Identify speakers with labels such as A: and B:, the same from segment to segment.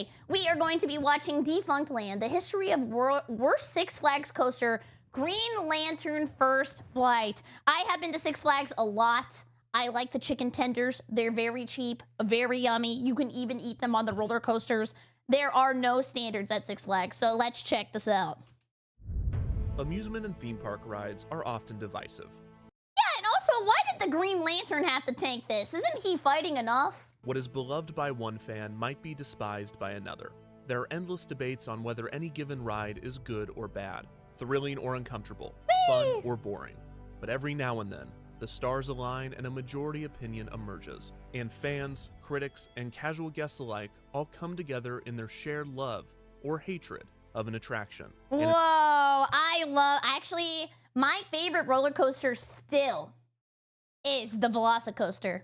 A: today, we are going to be watching Defunctland, the history of worst Six Flags coaster, Green Lantern First Flight. I have been to Six Flags a lot. I like the chicken tenders. They're very cheap, very yummy. You can even eat them on the roller coasters. There are no standards at Six Flags, so let's check this out.
B: Amusement and theme park rides are often divisive.
A: Yeah, and also, why did the Green Lantern have to tank this? Isn't he fighting enough?
B: What is beloved by one fan might be despised by another. There are endless debates on whether any given ride is good or bad, thrilling or uncomfortable, fun or boring. But every now and then, the stars align and a majority opinion emerges, and fans, critics, and casual guests alike all come together in their shared love or hatred of an attraction.
A: Whoa, actually, my favorite roller coaster still is the Velocicoaster.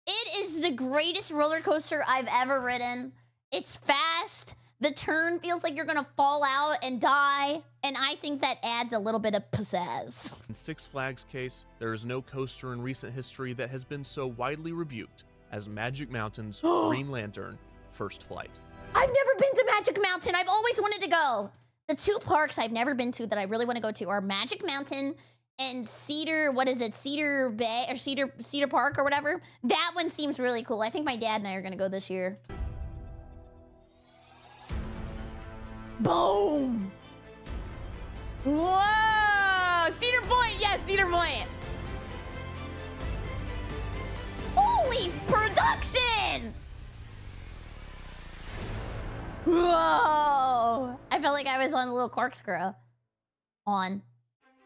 A: It is the greatest roller coaster I've ever ridden. It's fast. The turn feels like you're gonna fall out and die, and I think that adds a little bit of pizzazz.
B: In Six Flags' case, there is no coaster in recent history that has been so widely rebuked as Magic Mountain's Green Lantern First Flight.
A: I've never been to Magic Mountain. I've always wanted to go. The two parks I've never been to that I really want to go to are Magic Mountain and Cedar Bay or Cedar Park or whatever. That one seems really cool. I think my dad and I are gonna go this year. Boom! Whoa! Cedar Point, yes, Cedar Point. Holy production! Whoa! I felt like I was on a little corkscrew. On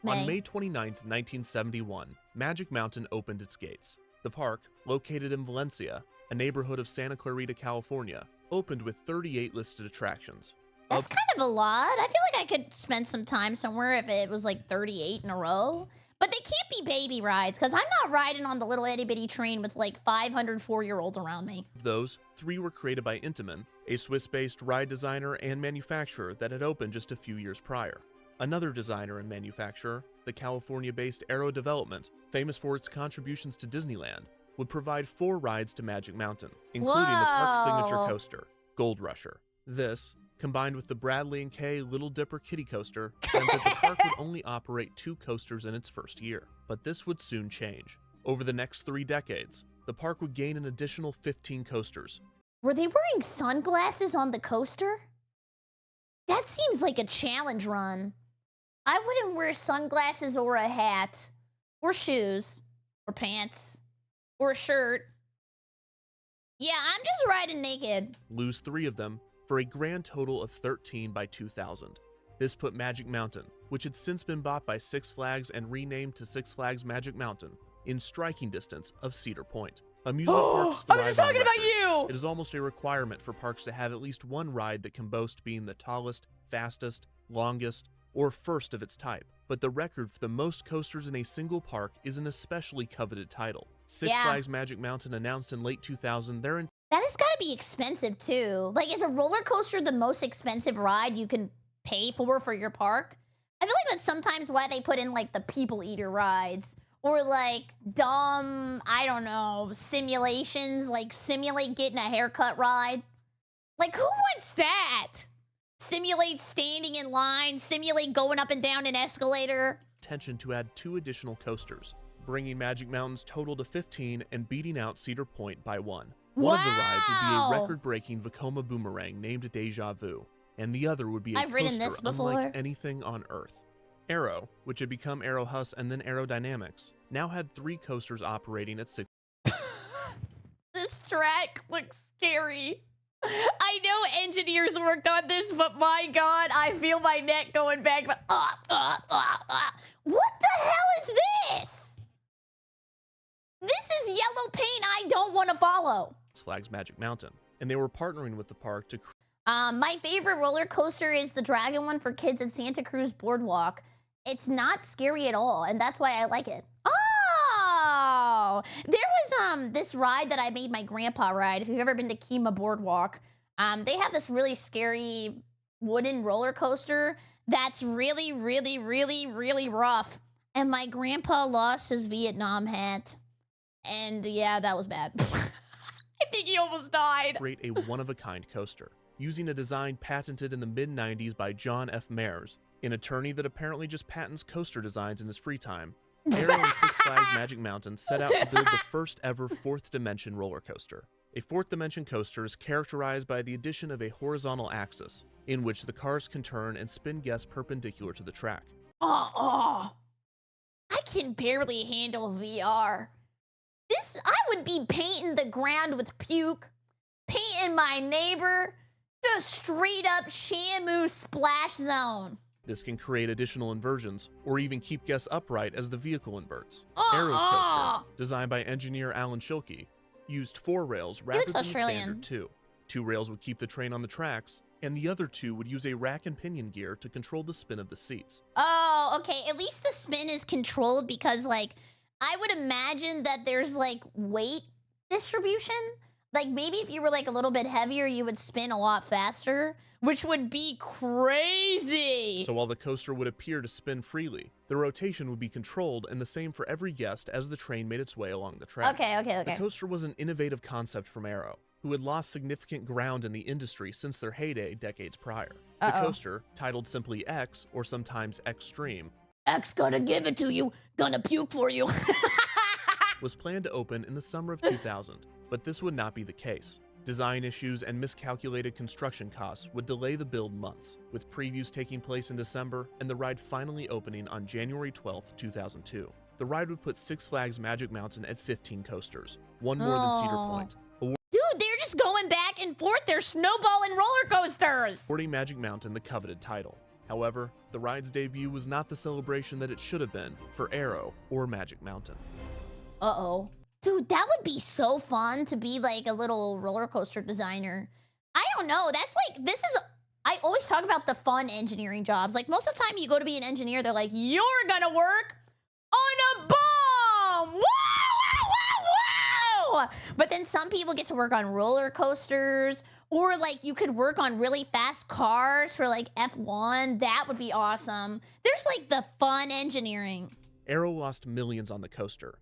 B: May 29th, 1971, Magic Mountain opened its gates. The park, located in Valencia, a neighborhood of Santa Clarita, California, opened with 38 listed attractions.
A: That's kind of a lot. I feel like I could spend some time somewhere if it was like 38 in a row. But they can't be baby rides, because I'm not riding on the little itty-bitty train with like 500 4-year-olds around me.
B: Of those, 3 were created by Intamin, a Swiss-based ride designer and manufacturer that had opened just a few years prior. Another designer and manufacturer, the California-based Aero Development, famous for its contributions to Disneyland, would provide 4 rides to Magic Mountain, including the park's signature coaster, Gold Rusher. This, combined with the Bradley & Kay Little Dipper Kiddie Coaster, meant that the park would only operate 2 coasters in its first year. But this would soon change. Over the next 3 decades, the park would gain an additional 15 coasters.
A: Were they wearing sunglasses on the coaster? That seems like a challenge run. I wouldn't wear sunglasses or a hat, or shoes, or pants, or a shirt. Yeah, I'm just riding naked.
B: Lose 3 of them, for a grand total of 13 by 2000. This put Magic Mountain, which had since been bought by Six Flags and renamed to Six Flags Magic Mountain, in striking distance of Cedar Point. Amusement parks thrive
A: I was just talking
B: on
A: about
B: records.
A: you!
B: It is almost a requirement for parks to have at least one ride that can boast being the tallest, fastest, longest, or first of its type. But the record for the most coasters in a single park is an especially coveted title. Six Flags Magic Mountain announced in late 2000 their
A: That has got to be expensive too. Like, is a roller coaster the most expensive ride you can pay for your park? I feel like that's sometimes why they put in like the people eater rides or like dumb, I don't know, simulations, like simulate getting a haircut ride. Like, who wants that? Simulate standing in line, simulate going up and down an escalator.
B: intention to add 2 additional coasters, bringing Magic Mountain's total to 15 and beating out Cedar Point by 1. One of the rides would be a record-breaking Vekoma boomerang named Deja Vu, and the other would be a coaster unlike anything on Earth. Aero, which had become Aero Hus and then Aerodynamics, now had 3 coasters operating at 6.
A: This track looks scary. I know engineers worked on this, but my God, I feel my neck going back. But what the hell is this? This is yellow paint I don't want to follow.
B: Flags Magic Mountain, and they were partnering with the park to.
A: My favorite roller coaster is the dragon one for kids at Santa Cruz Boardwalk. It's not scary at all, and that's why I like it. Oh, there was this ride that I made my grandpa ride. If you've ever been to Kima Boardwalk, they have this really scary wooden roller coaster that's really, really, really, really rough. And my grandpa lost his Vietnam hat. And yeah, that was bad. I think he almost died.
B: Create a one-of-a-kind coaster. using a design patented in the mid-90s by John F. Mayers, an attorney that apparently just patents coaster designs in his free time. Arrow and Six Flags Magic Mountain set out to build the first ever fourth dimension roller coaster. A fourth dimension coaster is characterized by the addition of a horizontal axis, in which the cars can turn and spin guests perpendicular to the track.
A: I can barely handle VR. I would be painting the ground with puke, painting my neighbor, just straight up Shamu splash zone.
B: This can create additional inversions, or even keep guests upright as the vehicle inverts. Arrow's coaster, designed by engineer Alan Schilke, used 4 rails rather than standard 2. 2 rails would keep the train on the tracks, and the other 2 would use a rack and pinion gear to control the spin of the seats.
A: Oh, okay. At least the spin is controlled because, like, I would imagine that there's, like, weight distribution. Like, maybe if you were, like, a little bit heavier, you would spin a lot faster, which would be crazy.
B: So while the coaster would appear to spin freely, the rotation would be controlled and the same for every guest as the train made its way along the track.
A: Okay.
B: The coaster was an innovative concept from Arrow, who had lost significant ground in the industry since their heyday decades prior. The coaster, titled simply X, or sometimes Extreme,
A: X gonna give it to you, gonna puke for you,
B: was planned to open in the summer of 2000, but this would not be the case. Design issues and miscalculated construction costs would delay the build months, with previews taking place in December and the ride finally opening on January 12, 2002. The ride would put Six Flags Magic Mountain at 15 coasters, one more than Cedar Point.
A: Dude, they're just going back and forth. They're snowballing roller coasters.
B: Awarding Magic Mountain the coveted title. However, the ride's debut was not the celebration that it should have been for Arrow or Magic Mountain.
A: Dude, that would be so fun to be like a little roller coaster designer. I don't know. That's like, I always talk about the fun engineering jobs. Like, most of the time you go to be an engineer, they're like, you're gonna work on a bomb. Wow, wow, wow, wow. But then some people get to work on roller coasters, or like you could work on really fast cars for like F1. That would be awesome. There's like the fun engineering.
B: Arrow lost millions on the coaster.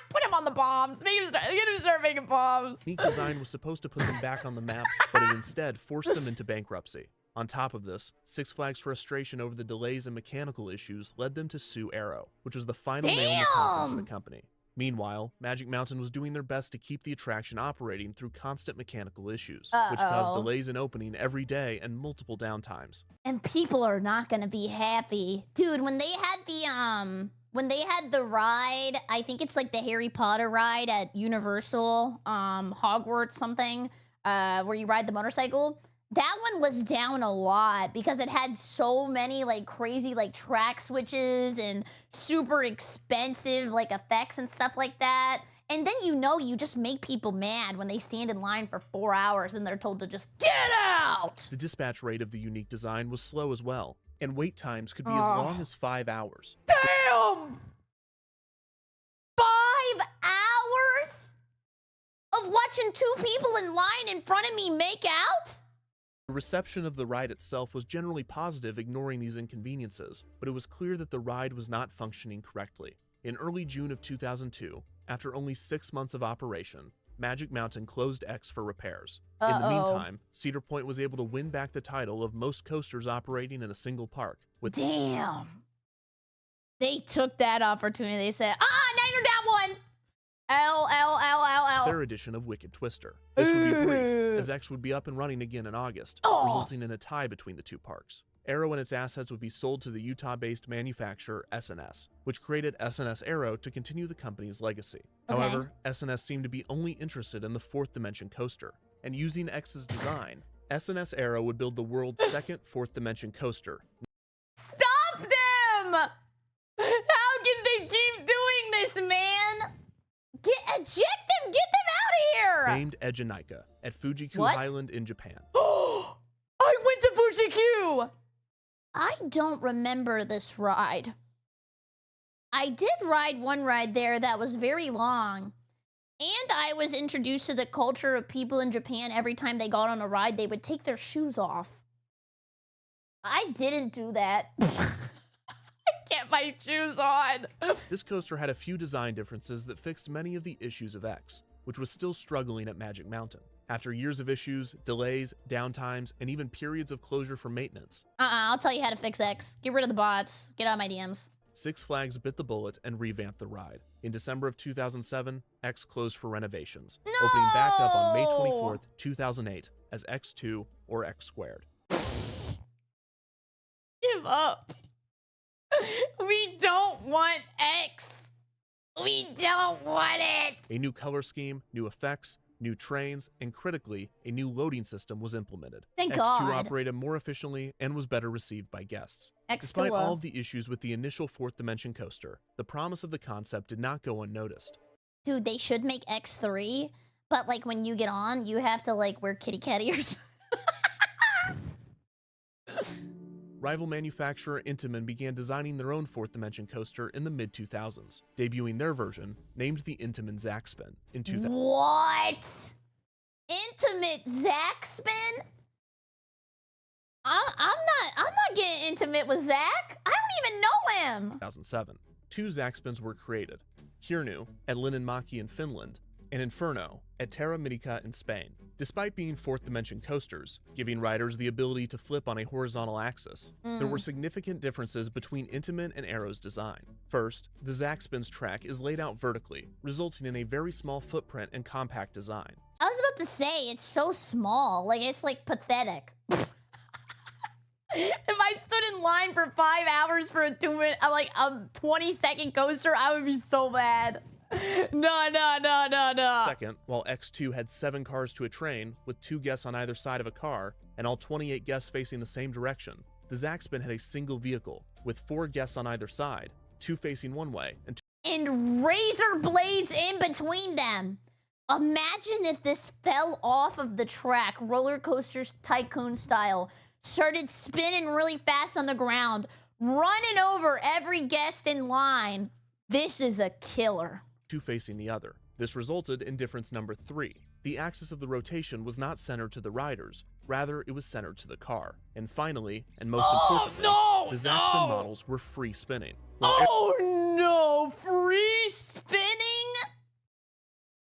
A: Put him on the bombs. Get him start making bombs.
B: Unique design was supposed to put them back on the map, but it instead forced them into bankruptcy. On top of this, Six Flags' frustration over the delays and mechanical issues led them to sue Arrow, which was the final nail in the coffin for the company. Meanwhile, Magic Mountain was doing their best to keep the attraction operating through constant mechanical issues, which caused delays in opening every day and multiple downtimes.
A: And people are not gonna be happy. Dude, when they had the ride, I think it's like the Harry Potter ride at Universal, Hogwarts something, where you ride the motorcycle. That one was down a lot because it had so many like crazy like track switches and super expensive like effects and stuff like that. And then you just make people mad when they stand in line for 4 hours and they're told to just get out.
B: The dispatch rate of the unique design was slow as well, and wait times could be as long as 5 hours.
A: Damn! 5 hours of watching 2 people in line in front of me make out?
B: The reception of the ride itself was generally positive, ignoring these inconveniences, but it was clear that the ride was not functioning correctly. In early June of 2002, after only 6 months of operation, Magic Mountain closed X for repairs. In the meantime, Cedar Point was able to win back the title of most coasters operating in a single park.
A: Damn. They took that opportunity. They said, now you're down one.
B: Their edition of Wicked Twister. This would be brief, as X would be up and running again in August, resulting in a tie between the 2 parks. Arrow and its assets would be sold to the Utah-based manufacturer S&S, which created S&S Arrow to continue the company's legacy. However, S&S seemed to be only interested in the 4th dimension coaster, and using X's design, S&S Arrow would build the world's second 4th dimension coaster.
A: Stop them! How can they keep doing this, man? Eject them! Get them out of here!
B: Named Ejinika at Fuji-Q Island in Japan.
A: I went to Fuji-Q! I don't remember this ride. I did ride one ride there that was very long. And I was introduced to the culture of people in Japan. Every time they got on a ride, they would take their shoes off. I didn't do that. I can't get my shoes on.
B: This coaster had a few design differences that fixed many of the issues of X, which was still struggling at Magic Mountain. After years of issues, delays, downtimes, and even periods of closure for maintenance,
A: I'll tell you how to fix X. Get rid of the bots. Get out of my DMs.
B: Six Flags bit the bullet and revamped the ride. In December of 2007, X closed for renovations, opening back up on May 24th, 2008 as X2 or X Squared.
A: Give up. We don't want X. We don't want it.
B: A new color scheme, new effects, new trains, and critically, a new loading system was implemented.
A: Thank
B: X2
A: God.
B: operated more efficiently and was better received by guests.
A: X2.
B: Despite all of the issues with the initial fourth dimension coaster, the promise of the concept did not go unnoticed.
A: Dude, they should make X3, but like when you get on, you have to like wear kitty cat ears.
B: Rival manufacturer Intamin began designing their own fourth dimension coaster in the mid-2000s, debuting their version, named the Intamin Zackspin, in 2000.
A: What? Intimate Zackspin? I'm not getting intimate with Zach. I don't even know him.
B: 2007. Two Zackspins were created, Hirnu at Linnanmäki in Finland, and Inferno at Terra Mítica in Spain. Despite being fourth dimension coasters, giving riders the ability to flip on a horizontal axis, there were significant differences between Intamin and Arrow's design. First, the Zackspin's track is laid out vertically, resulting in a very small footprint and compact design.
A: I was about to say, it's so small. Like, it's like pathetic. If I stood in line for 5 hours for a 20-second coaster, I would be so mad. No.
B: Second, while X2 had 7 cars to a train, with 2 guests on either side of a car, and all 28 guests facing the same direction, the Zackspin had a single vehicle, with 4 guests on either side, 2 facing one way,
A: and razor blades in between them. Imagine if this fell off of the track, roller coaster tycoon style, started spinning really fast on the ground, running over every guest in line. This is a killer.
B: 2 facing the other. This resulted in difference number 3. The axis of the rotation was not centered to the riders, rather it was centered to the car. And finally, and most importantly, the Zackspin models were free spinning.
A: Oh no, free spinning?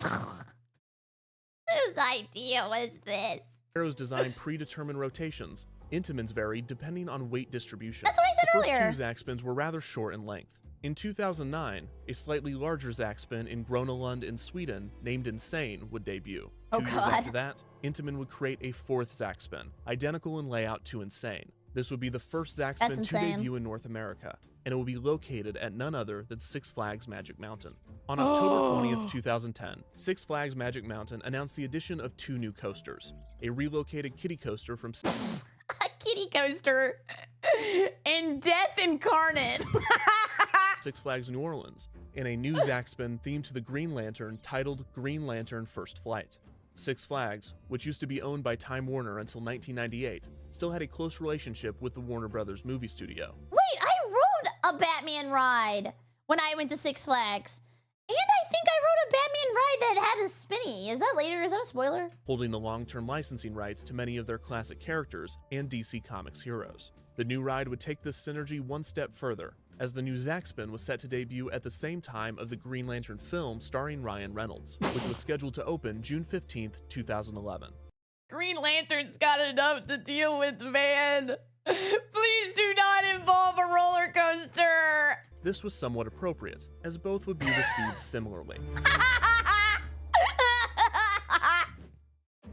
A: Whose idea was this?
B: Arrow's designed predetermined rotations. Intamin's varied depending on weight distribution.
A: That's what I said earlier.
B: The first 2 Zackspins were rather short in length. In 2009, a slightly larger Zackspin in Grönalund in Sweden, named Insane, would debut. 2 years after that, Intamin would create a 4th Zackspin, identical in layout to Insane. This would be the first Zackspin to debut in North America, and it will be located at none other than Six Flags Magic Mountain. On October 20th, 2010, Six Flags Magic Mountain announced the addition of 2 new coasters, a relocated kiddie coaster from
A: a kiddie coaster and Death Incarnate.
B: Six Flags New Orleans, and a new Zackspin themed to the Green Lantern titled Green Lantern First Flight. Six Flags, which used to be owned by Time Warner until 1998, still had a close relationship with the Warner Brothers movie studio.
A: Wait, I rode a Batman ride when I went to Six Flags. And I think I rode a Batman ride that had a spinny. Is that later? Is that a spoiler?
B: Holding the long-term licensing rights to many of their classic characters and DC Comics heroes. The new ride would take this synergy one step further, as the new Zackspin was set to debut at the same time of the Green Lantern film starring Ryan Reynolds, which was scheduled to open June 15th, 2011.
A: Green Lantern's got enough to deal with, man. Please do not involve a roller coaster.
B: This was somewhat appropriate, as both would be received similarly.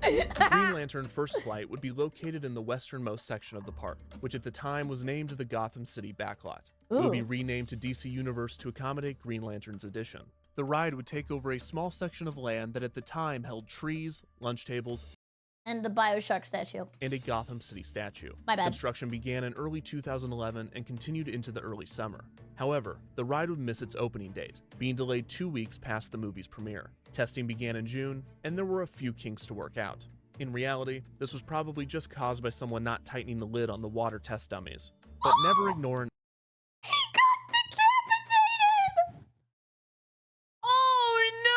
B: The Green Lantern First Flight would be located in the westernmost section of the park, which at the time was named the Gotham City Backlot. It would be renamed to DC Universe to accommodate Green Lantern's addition. The ride would take over a small section of land that at the time held trees, lunch tables,
A: and the BioShock statue.
B: And a Gotham City statue.
A: My bad.
B: Construction began in early 2011 and continued into the early summer. However, the ride would miss its opening date, being delayed 2 weeks past the movie's premiere. Testing began in June, and there were a few kinks to work out. In reality, this was probably just caused by someone not tightening the lid on the water test dummies. But never ignore...
A: He got decapitated! Oh, no.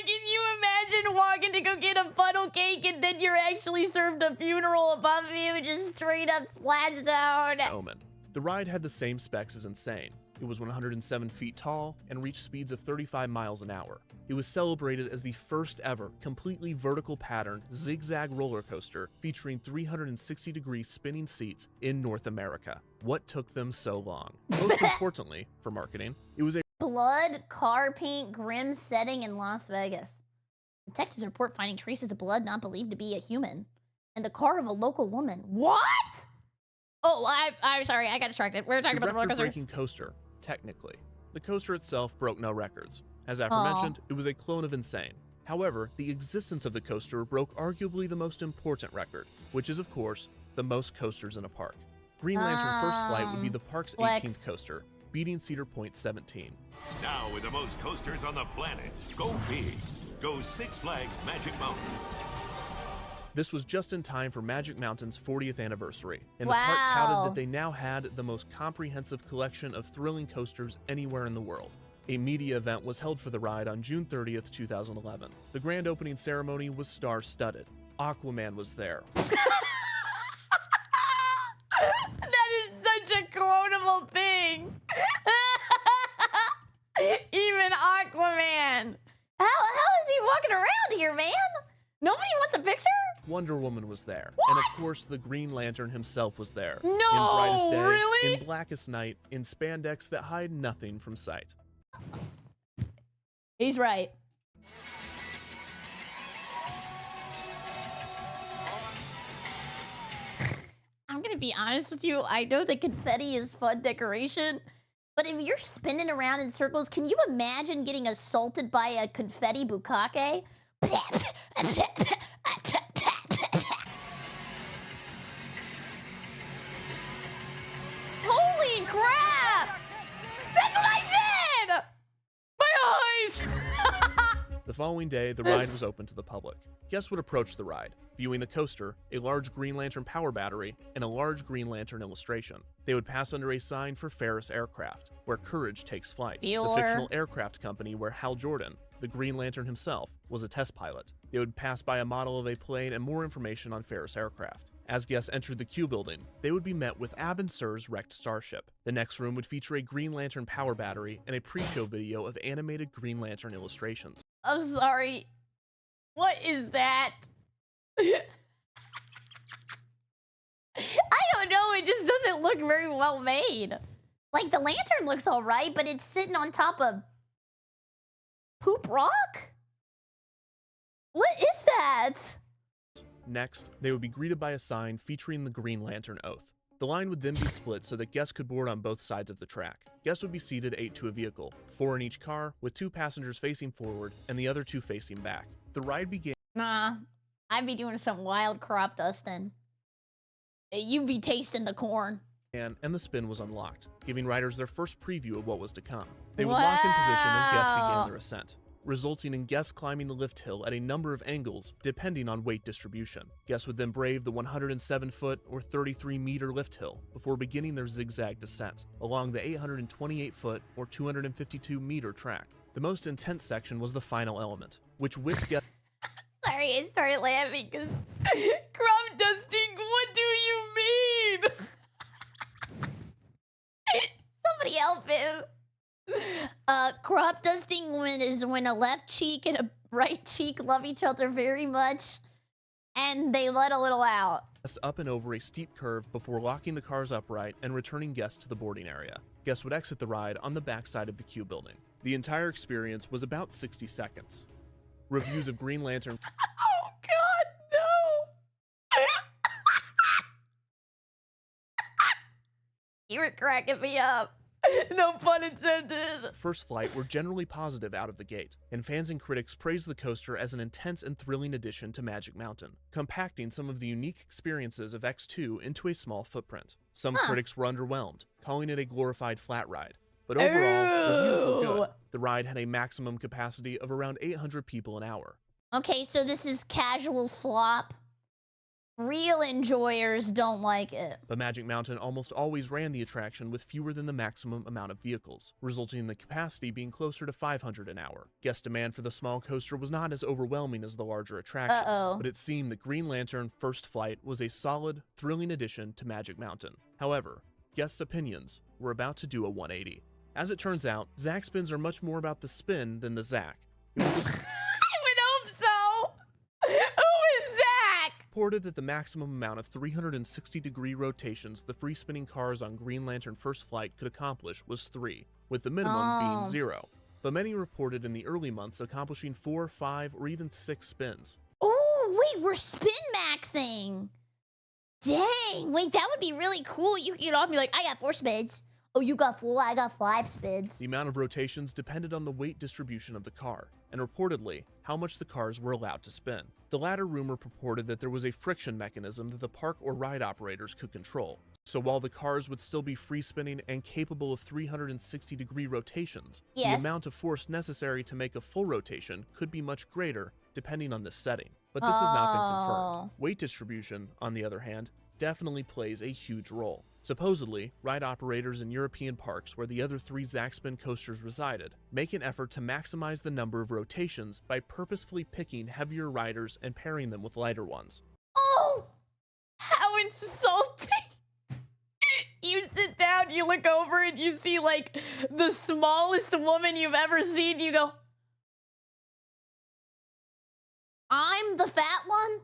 A: Can you imagine walking to go get a funnel cake and then you're actually served a funeral above you, just straight up splash zone?
B: Omen. The ride had the same specs as Insane. It was 107 feet tall and reached speeds of 35 miles an hour. It was celebrated as the first ever completely vertical patterned zigzag roller coaster featuring 360-degree spinning seats in North America. What took them so long? Most importantly, for marketing, it was a
A: Blood, car paint, grim setting in Las Vegas. Detectives report finding traces of blood not believed to be a human in the car of a local woman. What? Oh, I'm sorry, I got distracted. We were talking about the roller coaster.
B: record-breaking coaster, technically. The coaster itself broke no records. As aforementioned, it was a clone of Insane. However, the existence of the coaster broke arguably the most important record, which is, of course, the most coasters in a park. Green Lantern First Flight would be the park's 18th coaster, beating Cedar Point's 17.
C: Now with the most coasters on the planet, go big. Go Six Flags Magic Mountain.
B: This was just in time for Magic Mountain's 40th anniversary, and
A: Wow.
B: the park touted that they now had the most comprehensive collection of thrilling coasters anywhere in the world. A media event was held for the ride on June 30th, 2011. The grand opening ceremony was star-studded. Aquaman was there.
A: That is such a clonable thing. Even Aquaman. How is he walking around here, man? Nobody wants a picture?
B: Wonder Woman was there.
A: What?
B: And of course, the Green Lantern himself was there.
A: No,
B: in brightest day,
A: really?
B: in blackest night, in spandex that hide nothing from sight.
A: He's right. I'm gonna be honest with you. I know that confetti is fun decoration, but if you're spinning around in circles, can you imagine getting assaulted by a confetti bukkake? Holy crap! That's what I said! My eyes!
B: The following day, the ride was open to the public. Guests would approach the ride, viewing the coaster, a large Green Lantern power battery, and a large Green Lantern illustration. They would pass under a sign for Ferris Aircraft, where courage takes flight, the
A: Bueller.
B: fictional aircraft company where Hal Jordan, the Green Lantern himself, was a test pilot. They would pass by a model of a plane and more information on Ferris Aircraft. As guests entered the Q building, they would be met with Ab and Sir's wrecked starship. The next room would feature a Green Lantern power battery and a pre-show video of animated Green Lantern illustrations.
A: I'm sorry. What is that? I don't know. It just doesn't look very well made. Like, the lantern looks all right, but it's sitting on top of poop rock? What is that?
B: Next, they would be greeted by a sign featuring the Green Lantern Oath. The line would then be split so that guests could board on both sides of the track. Guests would be seated 8 to a vehicle, 4 in each car, with 2 passengers facing forward and the other 2 facing back. The ride began.
A: Nah, I'd be doing some wild crop dusting. You'd be tasting the corn.
B: And the spin was unlocked, giving riders their first preview of what was to come. They would lock in position as guests began their ascent, resulting in guests climbing the lift hill at a number of angles depending on weight distribution. Guests would then brave the 107-foot or 33-meter lift hill before beginning their zigzag descent along the 828-foot or 252-meter track. The most intense section was the final element, which whipped guests.
A: Sorry, I started laughing because crop dusting, what do you mean? Somebody help him. Crop dusting when a left cheek and a right cheek love each other very much and they let a little out.
B: Up and over a steep curve before locking the cars upright and returning guests to the boarding area. Guests would exit the ride on the backside of the Q building. The entire experience was about 60 seconds. Reviews of Green Lantern.
A: Oh God, no! You were cracking me up. No pun intended.
B: First Flight were generally positive out of the gate, and fans and critics praised the coaster as an intense and thrilling addition to Magic Mountain, compacting some of the unique experiences of X2 into a small footprint. Some critics were underwhelmed, calling it a glorified flat ride. But overall, reviews were good. The ride had a maximum capacity of around 800 people an hour.
A: Okay, so this is casual slop. Real enjoyers don't like it.
B: But Magic Mountain almost always ran the attraction with fewer than the maximum amount of vehicles, resulting in the capacity being closer to 500 an hour. Guest demand for the small coaster was not as overwhelming as the larger attractions, but it seemed that Green Lantern First Flight was a solid, thrilling addition to Magic Mountain. However, guests' opinions were about to do a 180. As it turns out, Zack spins are much more about the spin than the Zack.
A: I would hope so. Who is Zack?
B: Reported that the maximum amount of 360-degree rotations the free spinning cars on Green Lantern First Flight could accomplish was 3, with the minimum being 0. But many reported in the early months accomplishing 4, 5, or even 6 spins.
A: Oh, wait, we're spin maxing. Dang, wait, that would be really cool. You could get off and be like, I got 4 spins. Oh, you got 4, I got 5 spins.
B: The amount of rotations depended on the weight distribution of the car, and reportedly, how much the cars were allowed to spin. The latter rumor purported that there was a friction mechanism that the park or ride operators could control. So while the cars would still be free spinning and capable of 360-degree rotations, the amount of force necessary to make a full rotation could be much greater depending on this setting. But this has not been confirmed. Weight distribution, on the other hand, definitely plays a huge role. Supposedly, ride operators in European parks where the other 3 Zaxspin coasters resided make an effort to maximize the number of rotations by purposefully picking heavier riders and pairing them with lighter ones.
A: Oh, how insulting. You sit down, you look over, and you see, like, the smallest woman you've ever seen. You go, I'm the fat one?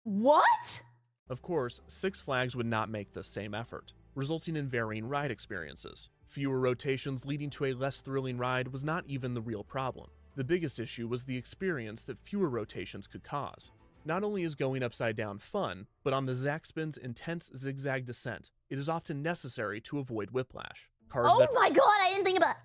A: What?
B: Of course, Six Flags would not make the same effort, resulting in varying ride experiences. Fewer rotations leading to a less thrilling ride was not even the real problem. The biggest issue was the experience that fewer rotations could cause. Not only is going upside down fun, but on the Zaxspin's intense zigzag descent, it is often necessary to avoid whiplash. Cars
A: oh my god, I didn't think about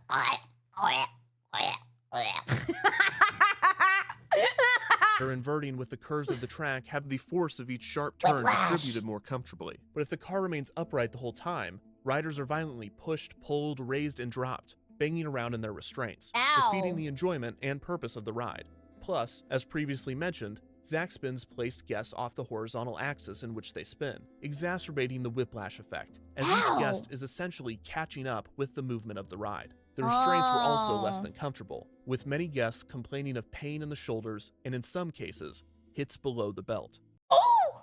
B: are inverting with the curves of the track have the force of each sharp turn distributed more comfortably. But if the car remains upright the whole time, riders are violently pushed, pulled, raised, and dropped, banging around in their restraints, defeating the enjoyment and purpose of the ride. Plus, as previously mentioned, Zaxspins placed guests off the horizontal axis in which they spin, exacerbating the whiplash effect, as each guest is essentially catching up with the movement of the ride. The restraints were also less than comfortable, with many guests complaining of pain in the shoulders and, in some cases, hits below the belt.
A: Oh!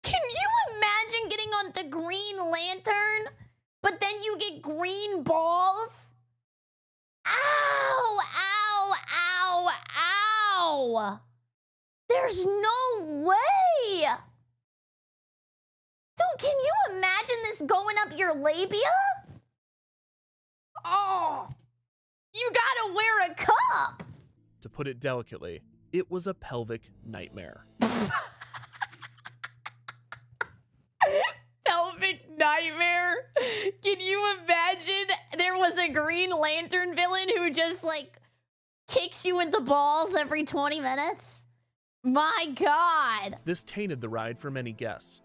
A: Can you imagine getting on the Green Lantern, but then you get green balls? Ow! Ow! Ow! Ow! There's no way! Dude, can you imagine this going up your labia? Oh, you gotta wear a cup!
B: To put it delicately, it was a pelvic nightmare.
A: Pelvic nightmare? Can you imagine there was a Green Lantern villain who just, like, kicks you in the balls every 20 minutes? My god.
B: This tainted the ride for many guests.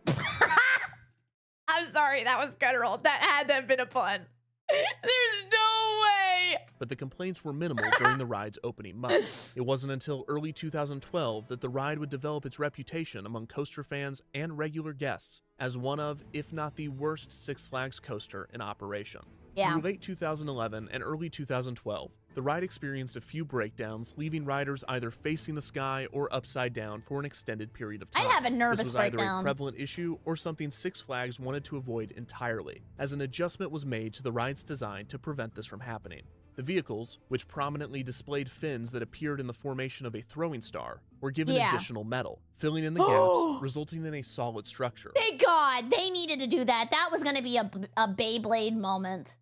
A: I'm sorry, that was guttural. That had to have been a pun. There's no way.
B: But the complaints were minimal during the ride's opening months. It wasn't until early 2012 that the ride would develop its reputation among coaster fans and regular guests as one of, if not the worst Six Flags coaster in operation. Through late 2011 and early 2012, the ride experienced a few breakdowns, leaving riders either facing the sky or upside down for an extended period of time.
A: I'd have a nervous
B: this was
A: breakdown.
B: either a prevalent issue or something Six Flags wanted to avoid entirely, as an adjustment was made to the ride's design to prevent this from happening. The vehicles, which prominently displayed fins that appeared in the formation of a throwing star, were given additional metal, filling in the gaps, resulting in a solid structure.
A: Thank God, they needed to do that. That was gonna be a Beyblade moment.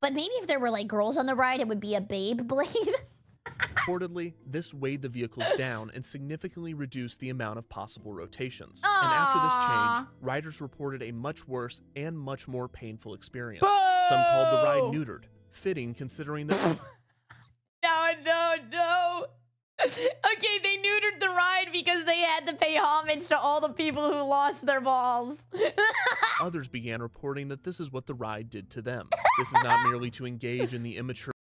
A: But maybe if there were, like, girls on the ride, it would be a Babe Blade.
B: Reportedly, this weighed the vehicles down and significantly reduced the amount of possible rotations. And after this change, riders reported a much worse and much more painful experience. Some called the ride neutered, fitting considering that...
A: No. Okay, they neutered the ride because they had to pay homage to all the people who lost their balls.
B: Others began reporting that this is what the ride did to them. This is not merely to engage in the immature...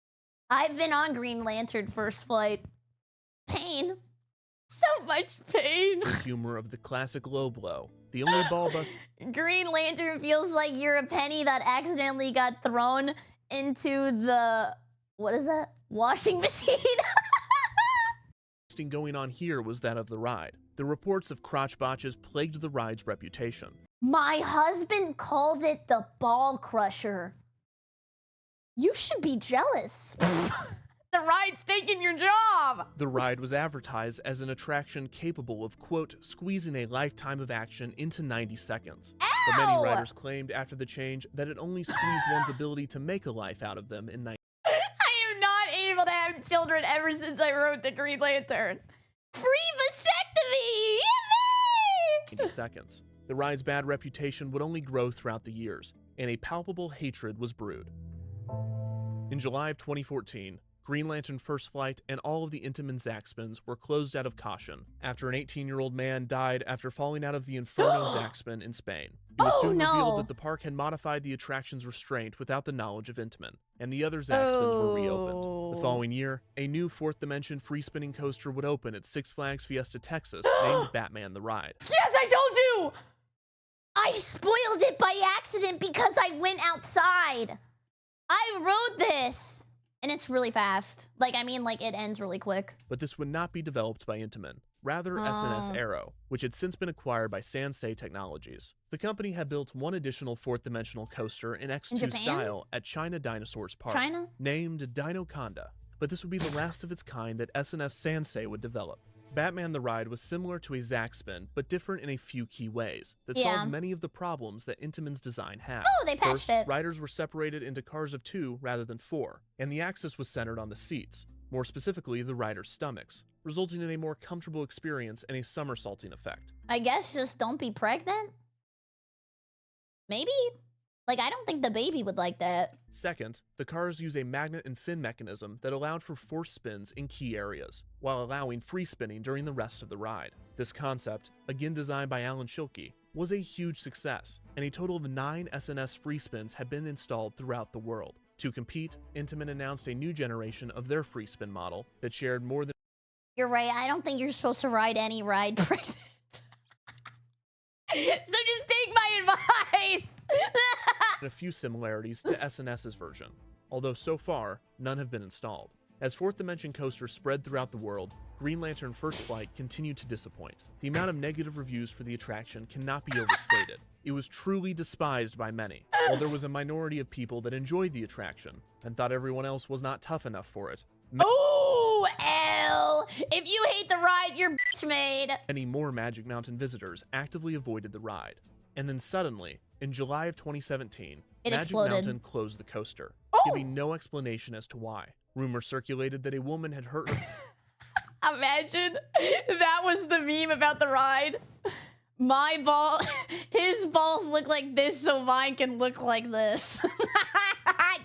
A: I've been on Green Lantern First Flight. Pain. So much pain.
B: humor of the classic low blow. The only ball bust...
A: Green Lantern feels like you're a penny that accidentally got thrown into the... What is that? Washing machine?
B: testing going on here was that of the ride. The reports of crotch botches plagued the ride's reputation.
A: My husband called it the ball crusher. You should be jealous. The ride's taking your job.
B: The ride was advertised as an attraction capable of, quote, squeezing a lifetime of action into 90 seconds. But many riders claimed after the change that it only squeezed one's ability to make a life out of them in 90
A: I am not able to have children ever since I wrote the Green Lantern. Free vasectomy! Yippee!
B: seconds. The ride's bad reputation would only grow throughout the years, and a palpable hatred was brewed. In July of 2014, Green Lantern First Flight and all of the Intamin Zaxpins were closed out of caution after an 18-year-old man died after falling out of the Inferno Zaxpin in Spain. It was soon revealed that the park had modified the attraction's restraint without the knowledge of Intamin, and the other Zaxpins were reopened. The following year, a new fourth dimension free spinning coaster would open at Six Flags Fiesta Texas, named Batman the Ride.
A: Yes, I told you! I spoiled it by accident because I went outside. I rode this. And it's really fast. Like, I mean, like, it ends really quick.
B: But this would not be developed by Intamin, rather S&S Aero, which had since been acquired by Sansei Technologies. The company had built one additional fourth-dimensional coaster in X2 style at China Dinosaurs Park, named Dinoconda. But this would be the last of its kind that S&S Sansei would develop. Batman the Ride was similar to a Zaxpin, but different in a few key ways that solved many of the problems that Intamin's design had.
A: Oh, they patched it.
B: Riders were separated into cars of 2 rather than 4, and the axis was centered on the seats, more specifically the riders' stomachs, resulting in a more comfortable experience and a somersaulting effect.
A: I guess just don't be pregnant? Maybe? Like, I don't think the baby would like that.
B: Second, the cars use a magnet and fin mechanism that allowed for forced spins in key areas, while allowing free spinning during the rest of the ride. This concept, again designed by Alan Schilke, was a huge success, and a total of 9 S&S free spins have been installed throughout the world. To compete, Intamin announced a new generation of their free spin model that shared more than...
A: You're right, I don't think you're supposed to ride any ride pregnant. So just take my advice!
B: a few similarities to S&S's version, although so far, none have been installed. As fourth dimension coasters spread throughout the world, Green Lantern First Flight continued to disappoint. The amount of negative reviews for the attraction cannot be overstated. It was truly despised by many, while there was a minority of people that enjoyed the attraction and thought everyone else was not tough enough for it.
A: Oh, L! If you hate the ride, you're bitch made.
B: Many more Magic Mountain visitors actively avoided the ride. And then suddenly, in July of 2017, Magic Mountain closed the coaster, giving no explanation as to why. Rumors circulated that a woman had hurt her.
A: Imagine that was the meme about the ride. My ball, his balls look like this, so mine can look like this.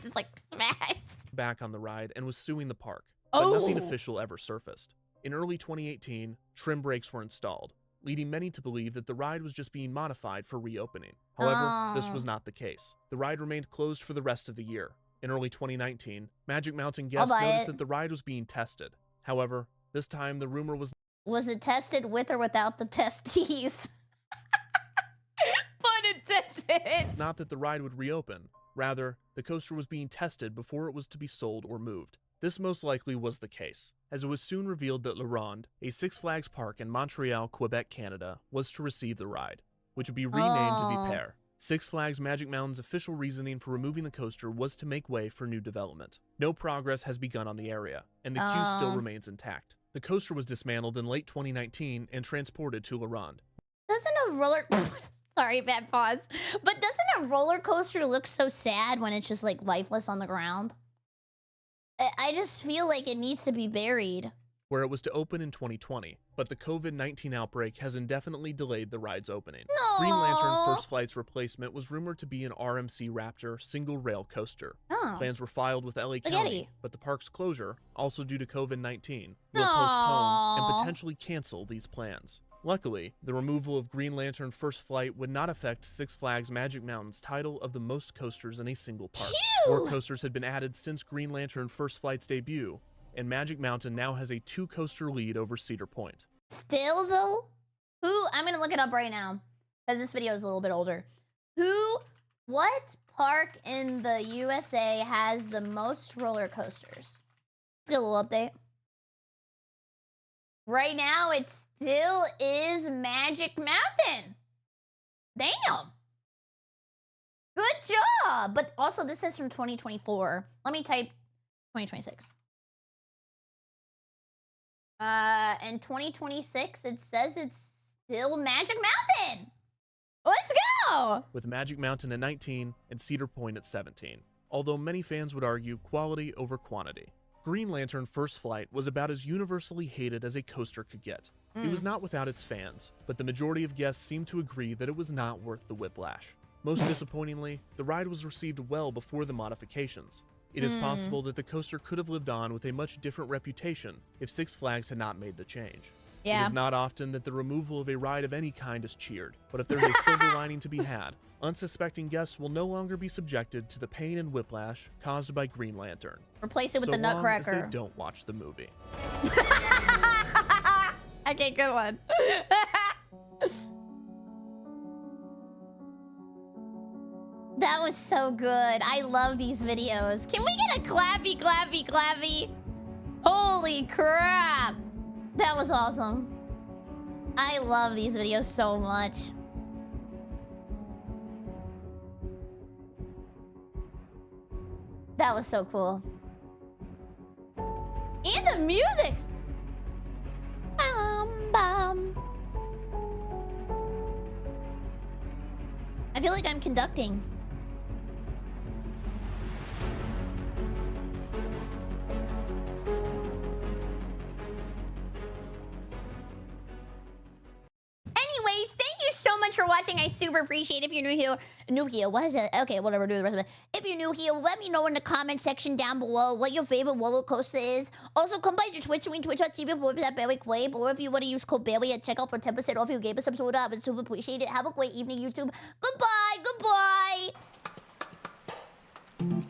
A: Just like smashed.
B: Back on the ride and was suing the park, but nothing official ever surfaced. In early 2018, trim brakes were installed, leading many to believe that the ride was just being modified for reopening. However, this was not the case. The ride remained closed for the rest of the year. In early 2019, Magic Mountain guests noticed that the ride was being tested. However, this time the rumor was...
A: Was it tested with or without the testes? Pun intended.
B: Not that the ride would reopen. Rather, the coaster was being tested before it was to be sold or moved. This most likely was the case, as it was soon revealed that La Ronde, a Six Flags park in Montreal, Quebec, Canada, was to receive the ride, which would be renamed Vipère. Six Flags Magic Mountain's official reasoning for removing the coaster was to make way for new development. No progress has begun on the area, and the queue still remains intact. The coaster was dismantled in late 2019 and transported to La Ronde.
A: Doesn't a roller... Sorry, bad pause. But doesn't a roller coaster look so sad when it's just like lifeless on the ground? I just feel like it needs to be buried.
B: Where it was to open in 2020, but the COVID-19 outbreak has indefinitely delayed the ride's opening.
A: No.
B: Green Lantern First Flight's replacement was rumored to be an RMC Raptor single rail coaster. Plans were filed with LA County, but the park's closure, also due to COVID-19, will postpone and potentially cancel these plans. Luckily, the removal of Green Lantern First Flight would not affect Six Flags Magic Mountain's title of the most coasters in a single park. More coasters had been added since Green Lantern First Flight's debut, and Magic Mountain now has a 2-coaster lead over Cedar Point.
A: Still, though? I'm gonna look it up right now, because this video is a little bit older. What park in the USA has the most roller coasters? Let's get a little update. Right now, it still is Magic Mountain. Damn. Good job. But also, this is from 2024. Let me type 2026. And 2026, it says it's still Magic Mountain. Let's go.
B: With Magic Mountain at 19 and Cedar Point at 17. Although many fans would argue quality over quantity. Green Lantern First Flight was about as universally hated as a coaster could get. It was not without its fans, but the majority of guests seemed to agree that it was not worth the whiplash. Most disappointingly, the ride was received well before the modifications. It is possible that the coaster could have lived on with a much different reputation if Six Flags had not made the change.
A: Yeah.
B: It is not often that the removal of a ride of any kind is cheered, but if there's a silver lining to be had, unsuspecting guests will no longer be subjected to the pain and whiplash caused by Green Lantern.
A: Replace it with the
B: Long as
A: Nutcracker.
B: they don't watch the movie.
A: Okay, good one. That was so good. I love these videos. Can we get a clappy, clappy, clappy? Holy crap. That was awesome. I love these videos so much. That was so cool. And the music. Bam. I feel like I'm conducting. Anyways, thank you so much for watching. I super appreciate it. If you're new here, what is it? Okay, whatever, do the rest of it. If you're new here, let me know in the comment section down below what your favorite roller coaster is. Also, come by the Twitch link, twitch.tv/Berrycrepe, or if you want to use code Berry at checkout for 10% off your game of some soda, I would super appreciate it. Have a great evening, YouTube. Goodbye, goodbye.